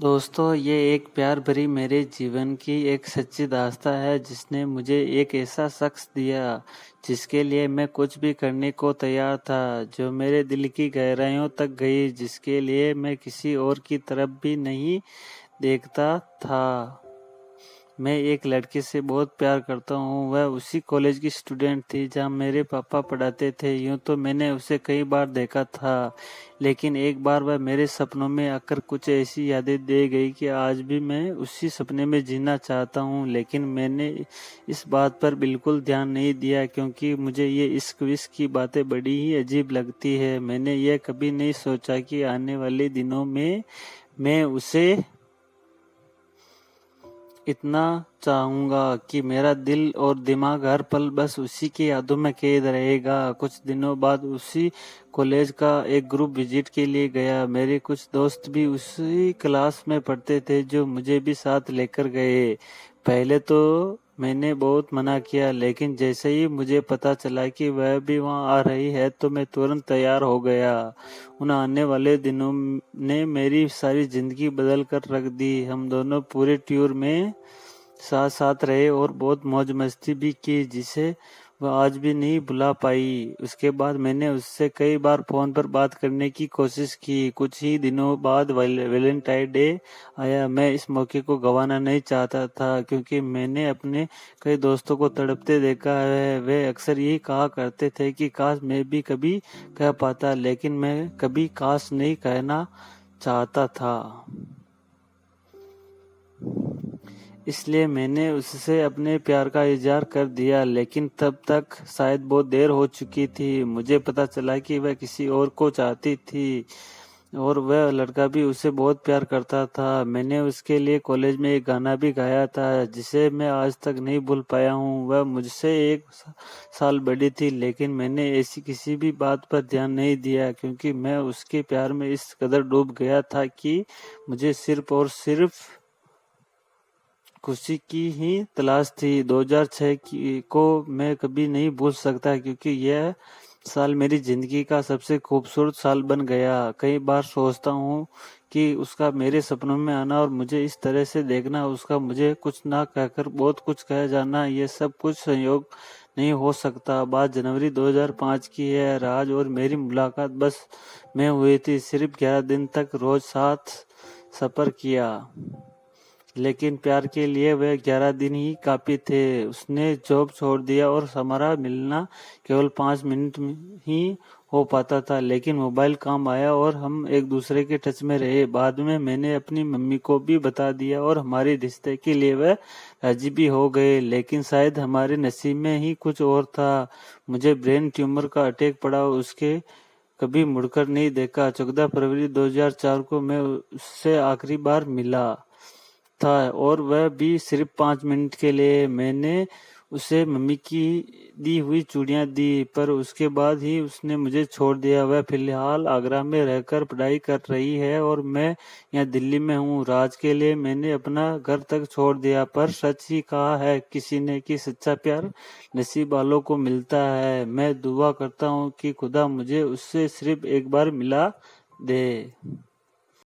दोस्तों, ये एक प्यार भरी मेरे जीवन की एक सच्ची दास्तां है जिसने मुझे एक ऐसा शख्स दिया जिसके लिए मैं कुछ भी करने को तैयार था, जो मेरे दिल की गहराइयों तक गई, जिसके लिए मैं किसी और की तरफ भी नहीं देखता था। मैं एक लड़के से बहुत प्यार करता हूँ। वह उसी कॉलेज की स्टूडेंट थी जहाँ मेरे पापा पढ़ाते थे। यूँ तो मैंने उसे कई बार देखा था, लेकिन एक बार वह मेरे सपनों में आकर कुछ ऐसी यादें दे गई कि आज भी मैं उसी सपने में जीना चाहता हूँ। लेकिन मैंने इस बात पर बिल्कुल ध्यान नहीं दिया, क्योंकि मुझे ये इश्क विश्क की बातें बड़ी ही अजीब लगती है। मैंने यह कभी नहीं सोचा कि आने वाले दिनों में मैं उसे इतना चाहूंगा कि मेरा दिल और दिमाग हर पल बस उसी की यादों में कैद रहेगा। कुछ दिनों बाद उसी कॉलेज का एक ग्रुप विजिट के लिए गया। मेरे कुछ दोस्त भी उसी क्लास में पढ़ते थे, जो मुझे भी साथ लेकर गए। पहले तो मैंने बहुत मना किया, लेकिन जैसे ही मुझे पता चला कि वह भी वहां आ रही है तो मैं तुरंत तैयार हो गया। उन आने वाले दिनों ने मेरी सारी जिंदगी बदल कर रख दी। हम दोनों पूरे टूर में साथ साथ रहे और बहुत मौज मस्ती भी की, जिसे वह आज भी नहीं भुला पाई। उसके बाद मैंने उससे कई बार फोन पर बात करने की कोशिश की। कुछ ही दिनों बाद वैलेंटाइन डे आया। मैं इस मौके को गंवाना नहीं चाहता था, क्योंकि मैंने अपने कई दोस्तों को तड़पते देखा है। वे अक्सर यही कहा करते थे कि काश मैं भी कभी कह पाता, लेकिन मैं कभी काश नहीं कहना चाहता था। इसलिए मैंने उससे अपने प्यार का इजहार कर दिया, लेकिन तब तक शायद बहुत देर हो चुकी थी। मुझे पता चला कि वह किसी और को चाहती थी और वह लड़का भी उसे बहुत प्यार करता था। मैंने उसके लिए कॉलेज में एक गाना भी गाया था, जिसे मैं आज तक नहीं भूल पाया हूँ। वह मुझसे 1 साल बड़ी थी, लेकिन मैंने ऐसी किसी भी बात पर ध्यान नहीं दिया, क्योंकि मैं उसके प्यार में इस कदर डूब गया था कि मुझे सिर्फ और सिर्फ खुशी की ही तलाश थी। 2006 को मैं कभी नहीं भूल सकता, क्योंकि यह साल मेरी जिंदगी का सबसे खूबसूरत साल बन गया। कई बार सोचता हूँ कि उसका मेरे सपनों में आना और मुझे इस तरह से देखना, उसका मुझे कुछ ना कहकर बहुत कुछ कह जाना, ये सब कुछ संयोग नहीं हो सकता। बात जनवरी 2005 की है। राज और मेरी मुलाकात बस में हुई थी। सिर्फ 11 दिन तक रोज साथ सफर किया, लेकिन प्यार के लिए वे 11 दिन ही काफी थे। उसने जॉब छोड़ दिया और हमारा मिलना केवल 5 मिनट ही हो पाता था, लेकिन मोबाइल काम आया और हम एक दूसरे के टच में रहे। बाद में मैंने अपनी मम्मी को भी बता दिया और हमारे रिश्ते के लिए वह राजी भी हो गए, लेकिन शायद हमारे नसीब में ही कुछ और था। मुझे ब्रेन ट्यूमर का अटैक पड़ा। उसके कभी मुड़कर नहीं देखा। 14 फरवरी 2004 को मैं उससे आखिरी बार मिला था, और वह भी सिर्फ 5 मिनट के लिए। मैंने उसे मम्मी की दी हुई चूड़ियां दी, पर उसके बाद ही उसने मुझे छोड़ दिया। वह फिलहाल आगरा में रहकर पढ़ाई कर रही है और मैं यहाँ दिल्ली में हूँ। राज के लिए मैंने अपना घर तक छोड़ दिया, पर सच ही कहा है किसी ने कि सच्चा प्यार नसीब वालों को मिलता है। मैं दुआ करता हूँ कि खुदा मुझे उससे सिर्फ एक बार मिला दे।